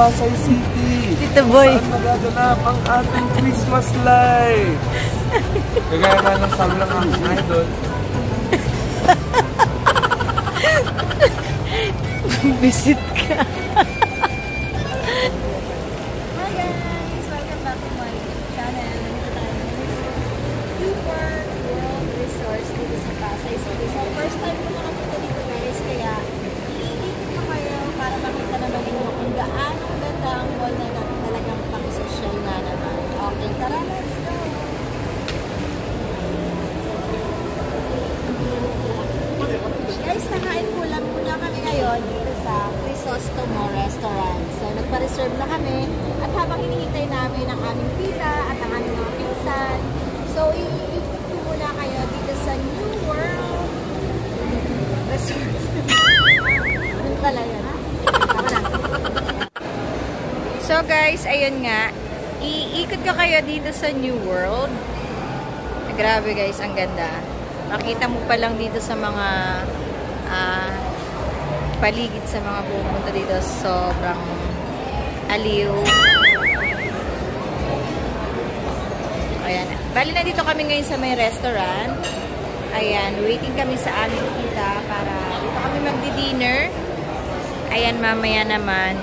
Pasay City. Tito Boy. Saan magaganap ang ating Christmas live? Kagaya nga ng sabi ng aking idol. Visit ka. Hi guys! Welcome back to my YouTube channel. Nandito tayo Super World Resorts dito sa Pasay City. So first time ko nakapunta dito guys, kaya iikot ko kayo para makita naman ninyo kung gaano ganda ang mall na natin, talagang pang-social na naman. Okay, tara, let's go! Guys, nakain ko lang muna kami ngayon dito sa Crisostomo Restaurant. So, nagpa-reserve na kami at habang hinihintay namin ang aming tita at ang aming mga pinsan. So, iikot ko muna kayo dito sa New World Resort. Ano pala yan? Tama na. So guys, ayun nga. Iikot ko kayo dito sa New World. Grabe guys, ang ganda. Makita mo pa lang dito sa mga paligid sa mga pupunta dito. Sobrang aliw. Ayan. Bali na dito kami ngayon sa may restaurant. Ayan. Waiting kami sa aming tita para dito kami magdi-dinner. Ayan, mamaya naman.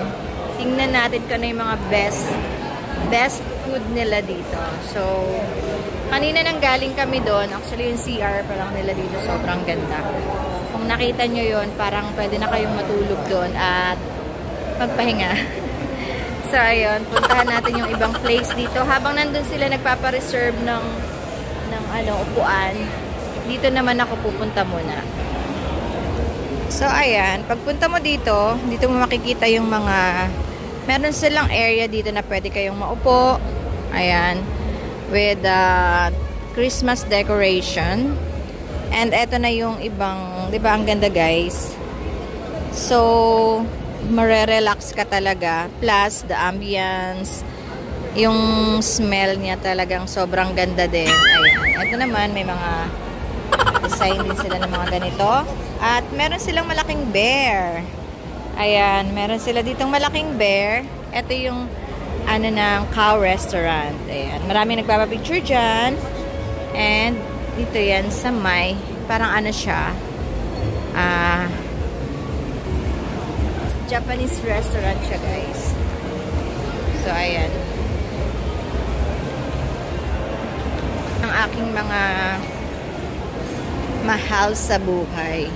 Tingnan natin kung ano yung mga best food nila dito. So, kanina nang galing kami doon. Actually, yung CR pa lang nila dito. Sobrang ganda. Kung nakita nyo yun, parang pwede na kayong matulog doon at magpahinga. So, ayun. Puntahan natin yung ibang place dito. Habang nandun sila nagpapareserve ng upuan, dito naman ako pupunta muna. So, ayan. Pagpunta mo dito mo makikita yung mga meron silang area dito na pwede kayong maupo. Ayan. With Christmas decoration. And eto na yung ibang, di ba, ang ganda guys. So, marerelax ka talaga. Plus, the ambience, yung smell niya talagang sobrang ganda din. Ayan. Eto naman, may mga design din sila ng mga ganito. At meron silang malaking bear. Ayan, meron sila ditong malaking bear. Ito yung ng cow restaurant. Ayan, marami nagpapapicture dyan. And dito yan sa may, parang siya, Japanese restaurant siya guys. So, ayan. Ang aking mga mahal sa buhay.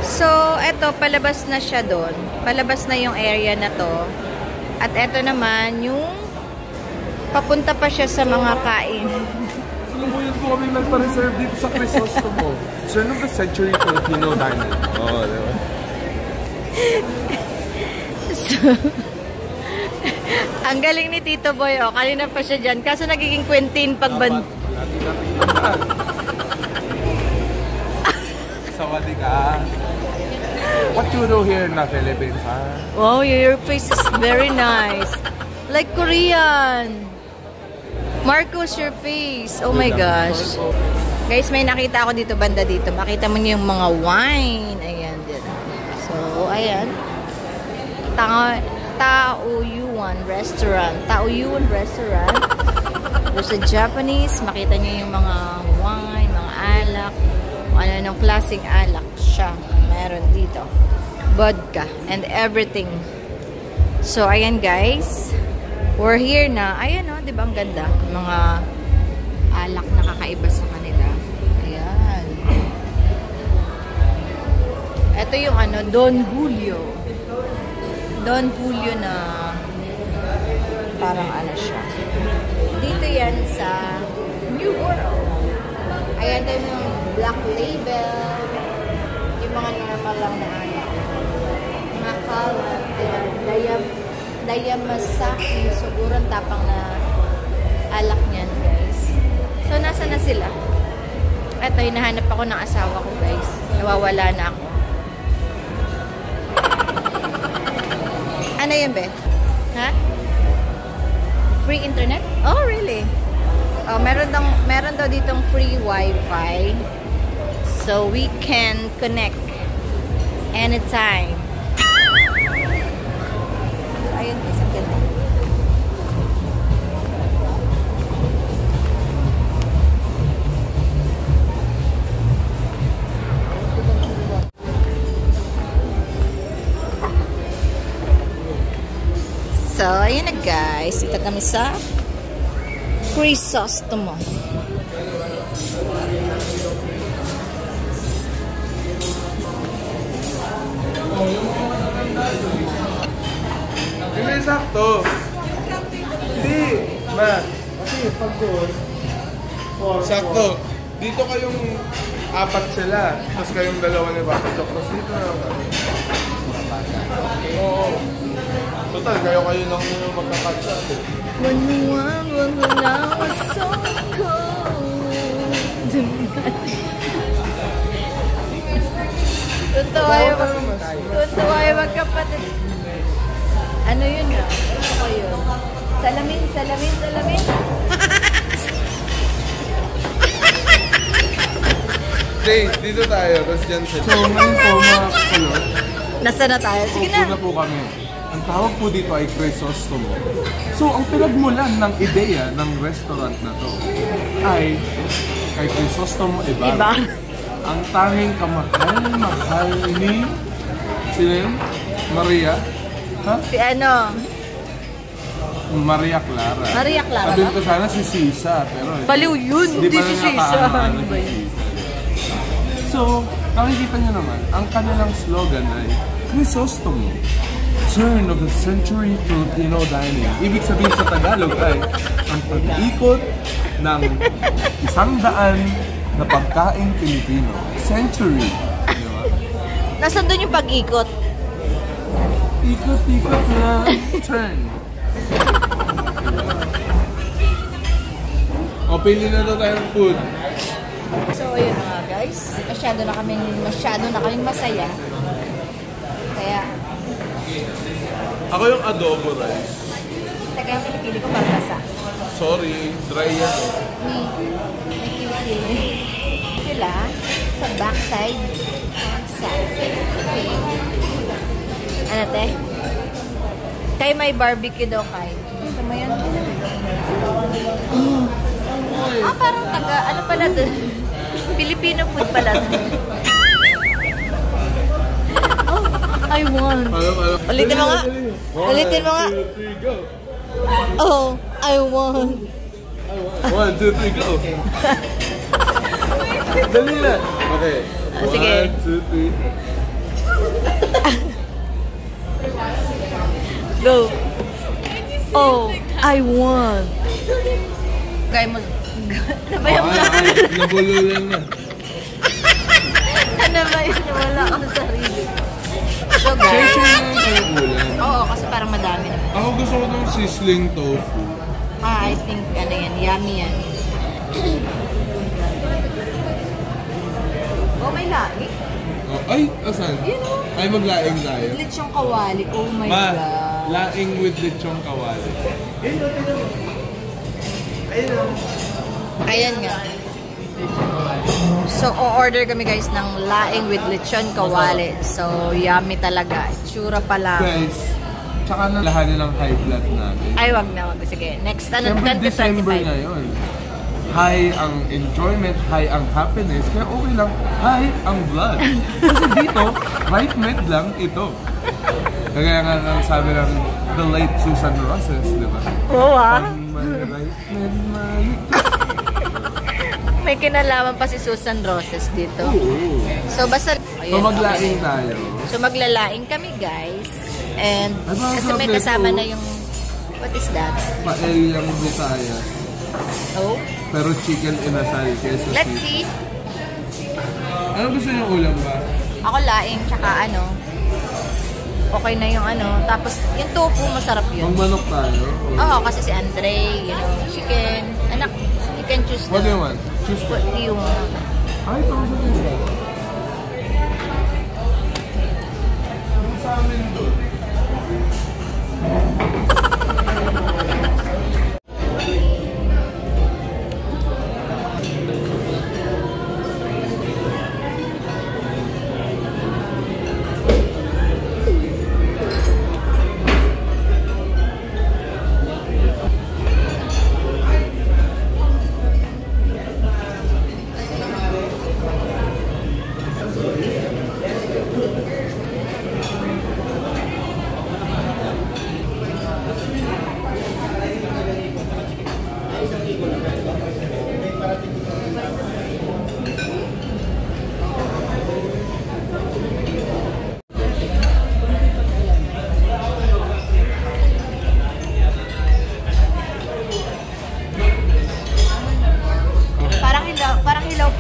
So, eto, palabas na siya doon. Palabas na yung area na to. At eto naman, yung papunta pa siya sa mga kain. Sulubuyan po kami nagpa-reserve dito sa Crisostomo. Turn of the century Filipino dining. Oh, diba? So, ang galing ni Tito Boy, oh. Kanina pa siya dyan. Kaso nagiging Quentin pag Sawadee ka. What you do here in the Philippines, ha? Wow, your face is very nice. Like Korean. Marcos, your face. Oh my gosh. Guys, may nakita ako dito, banda dito. Makita mo niyo yung mga wine. Ayan, dito. So, ayan. Taoyuan Restaurant. Taoyuan Restaurant. There's a Japanese. Makita niyo yung mga wine, mga alak. Ng klaseng alak siya. Meron dito. Vodka and everything. So, ayan guys. We're here na. Ayan o, diba ang ganda? Mga alak na kakaiba sa kanila. Ayan. Ito yung Don Julio. Don Julio na parang siya. Dito yan sa New World. Ayan din yung Black Label. Yung mga normal lang na alak. Mga kalat. Dayamasaki. Siguro ang tapang na alak niyan, guys. So, nasa na sila? Ito, hinahanap ako ng asawa ko, guys. Nawawala na ako. Ano yun, be? Ha? Free internet? Oh, really? Oh, meron daw ditong free wifi. So, we can connect anytime. So, ayun guys, ang ganda. So, ayun na guys. Ito kami sa Crisostomo. Hindi, sakto. Hindi. Ma. Kasi pag doon, sakto. Dito kayong apat sila. Tapos kayong dalawa ni Papa Chok. Tapos dito na kami. Oo. Total, kayo lang yung magkakatsa. When the world was so cold. Totoo yung magkapatid. Ano yun na? Ano ko yun? Salamin. Dito tayo. Tapos dyan sila. So, ngayon po mga kakulot. Nasa na tayo? Sige Upo na. na po kami. Ang tawag po dito ay Crisostomo. So, ang pinagmulan ng ideya ng restaurant na to ay kay Crisostomo Ibarra. Ang tanging kamahal ni sino yun? Maria? Ha? Si ano? Maria Clara. Maria Clara Sabihin ba? ko sana si Sisa, pero Baliw yun, hindi si Sisa. Ano ba yun? So, nakikita niyo naman, ang kanilang slogan ay Crisostomo, Turn of the Century Filipino Dining. Ibig sabihin sa Tagalog ay ang pag-ikot ng 100 na pagkain Pilipino. Century. Di ba? Nasaan doon yung pag-ikot? Ikot-ikot na turn. O, pili na daw tayong food. So, ayun na nga guys. Masyado na kaming masaya. Kaya, Ako yung adobo rice. taga yung pinipili ko para basa. Sorry, dry yan. May kilikili. Sila, sa backside. Ano te? Kay may barbecue daw kay. Gusto mo yan? Parang taga, ano pala doon? Filipino food pala doon. Oh, I want. Ulitin mo nga. Ulitin mo nga. 1, 2, 3, go. Oh, I want. 1, 2, 3, go. Dali na. Okay. Sige. 1, 2, 3. Go. Oh, I want. Gaya mo. Ano ba yung Nabululan na. Ano ba yun? Wala akong sarili. So Share guys. na yung kalukulan. Oo, kasi parang madami na. Ako gusto ko ng sizzling tofu. I think ano yan. Yummy yan. Oh, may laing. Oh, ay, asan? Ay, maglaing tayo. Lechong kawali. Oh my Ma, God. laing with lechong kawali. Ayan nga. So, o-order kami guys ng laing with lechon kawali. So, yummy talaga. Itsura pa lang. Guys, tsaka na lahanin ng high blood natin. Ay, wag na. Wag. Sige, next. Ano, Siyempre, December 2025. ngayon. High ang enjoyment, high ang happiness, kaya okay lang, high ang blood. Kasi dito, right med lang ito. Kaya nga ang sabi ng the late Susan Roses, di ba? Oo ah. Right med, May kinalaman pa si Susan Roses dito. Oo. So, basta... So maglaing tayo. So, maglalaing kami, guys. And, Ay, mga kasi may sabi kasama ko, na yung... What is that? Paelyang Bisaya. Oh? Pero chicken inasal kesa Let's sweet. see. Ano gusto niyo ulam ba? Ako laing, tsaka ano. Okay na yung ano. Tapos, yung tofu, masarap yun. Magmanok tayo? Oo, kasi si Andre, you know, chicken. Anak, you can choose What do you want? Choose What do you want? Ay, ito sa pizza. Ano sa amin doon?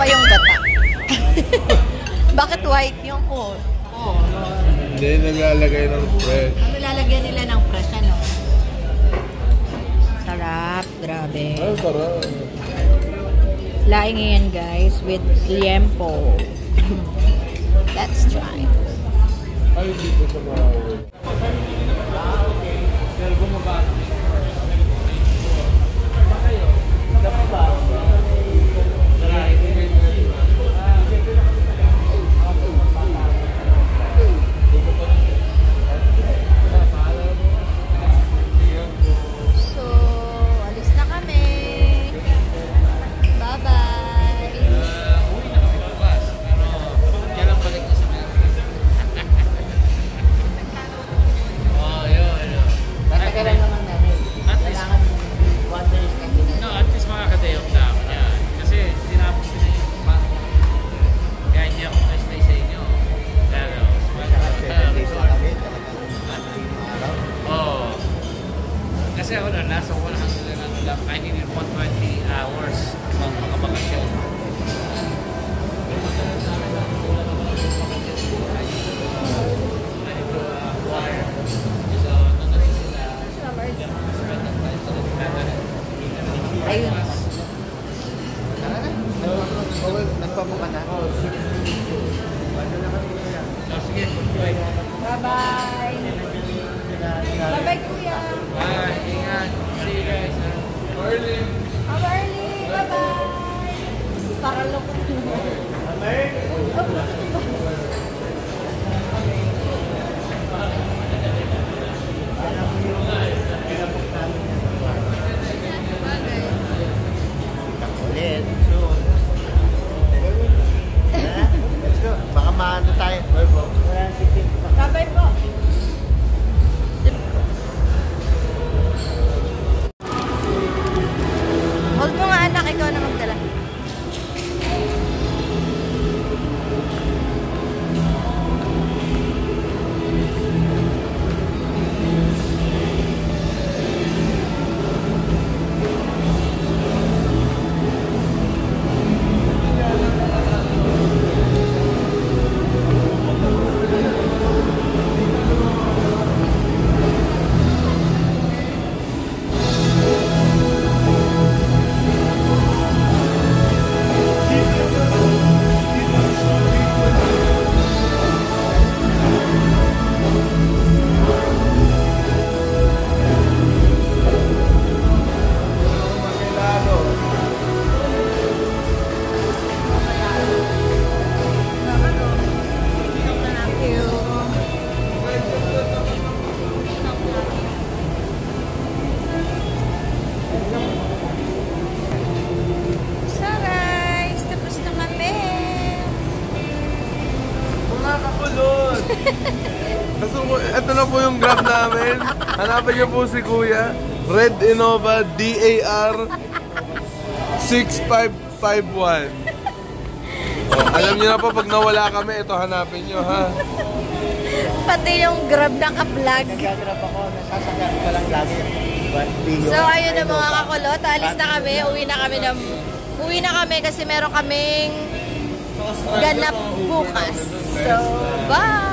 pa yung gata. Bakit white yung ko? Oh. Hindi naglalagay ng fresh. Ano lalagyan nila ng fresh, ano? Sarap, grabe. Ay, sarap. Laing yan guys with liempo. Let's try. Ay, dito sa mga... So, alis na kami. Bye-bye. Uwi na kami bukas. Pero kailan balik na sa mga. Oh, yun. Tatagalan naman namin. At least, Kailangan wonders ka din. no, at least makakadayo na ako yan. Kasi tinapos ko na yung kaya hindi ako na-stay sa inyo. Pero, oh. Kasi ako na, nasa 100 na lang. I need 120 hours ng mga bakasyon. Ayun. Nagpamuka na. So, sige, bye. Bye-bye. Bye-bye, kuya. Bye, ingat. See you guys. Early. How early? Bye-bye. Para lukot mo. Ulit. Soon. Let's go. Baka maano tayo. Bye-bye po. Hold mo nga anak, ikaw na magdala. So guys, tapos na kami. Mga kakulot! Kaso, ito na po yung grab namin. Hanapin niyo po si Kuya. Red Innova DAR 6551. Oh, alam niyo na po, pag nawala kami, ito hanapin niyo, ha? Pati yung grab na ka-vlog. Nagagrab ako. Nasasagat ko lang lagi. So ayun na mga kakulot, alis na kami, uwi na kami kasi meron kaming ganap bukas. So, bye!